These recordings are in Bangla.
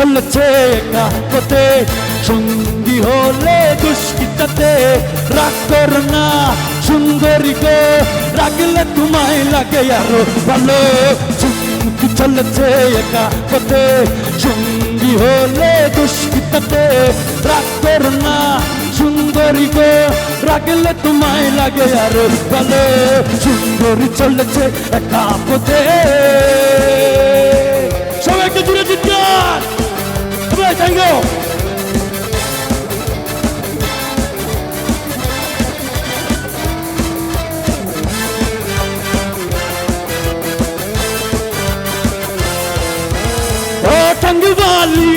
চলেছে একা পথে, সঙ্গী হলে দুষ্কৃতাতে। রাগ কর না সুন্দরী গো, রাগলে তোমায় লাগে আরো ভালো। চুমকি চলেছে একা পথে, সঙ্গী হলে দুষ্কৃতাতে। রাগ কর না সুন্দরী গো, রাগলে তোমায় লাগে আরো ভালো। সুন্দরী চলেছে একা পথে। সবাইকে জুড়ে চিৎকার, সবাই থ্যাংক ইউ। ও টাঙ্গি বালি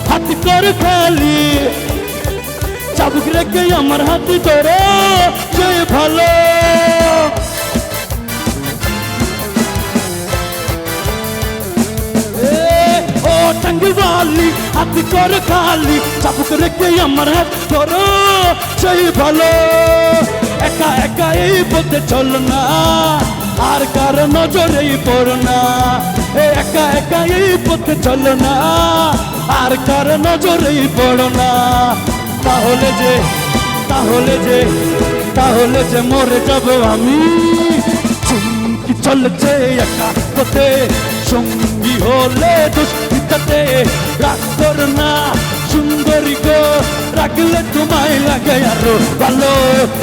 হাত করে খালি, চাবুক রেখে আমার হাতে ধরে সে ভালো। ও টাঙ্গি বালি হাত করে খালি, চাবুক রেখে আমার হাত ধরো সেই ভালো। একা একা এই পথে চল না, আর কার নজরেই পড় না। একা একা এই পথে চল না, আর কার নজরেই পড় না। তাহলে যে তাহলে যে তাহলে যে মরে যাব আমি। চুমকি চলেছে একা পথে, সঙ্গী হলে দুষ্কৃতাতে। রাগ কর না সুন্দরী গো, রাগলে তোমায় লাগে আরো ভালো।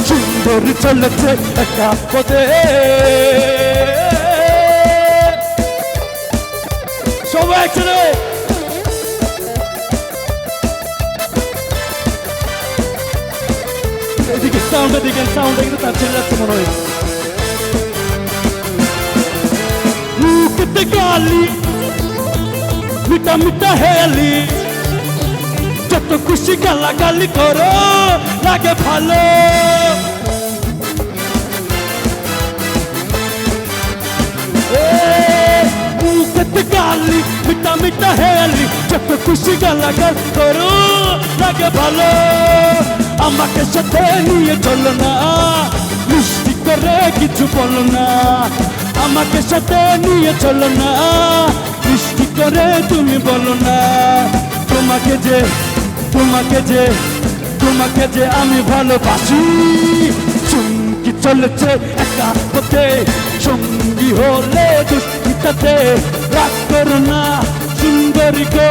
সুন্দরী চলেছে একা পথে। সবাই একসাথে এদিকে সাউন্ড, এদিকে সাউন্ড, কিন্তু তার ছেলে যাচ্ছে মনে হয়। মুখতে গালি মিঠা মিঠা হেলি, যত খুশি গালা গালি করো লাগে ভালো। মুখতে গালি মিঠা মিঠা হেলি, যত খুশি গালা গালি করো লাগে ভালো। আমাকে সাথে নিয়ে চলো না, মিষ্টি করে কিছু বলো না। আমাকে সাথে নিয়ে চলো না, মিষ্টি করে তুমি বলো না। তোমাকে যে তোমাকে যে তোমাকে যে আমি ভালোবাসি। চুমকি চলেছে একা পথে, সঙ্গী হলে দুষ্কৃতাতে। রাগ করো না সুন্দরী গো,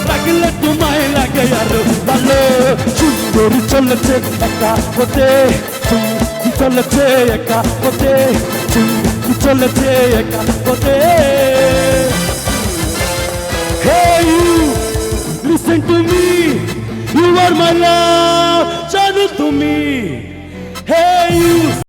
রাগলে তোমায় লাগে আরো ভালো। সুন্দরী চলেছে একা পথে, চুমকি চলেছে একা পথে, চুমকি চলেছে একা পথে। Hey you, listen to me, you are my love.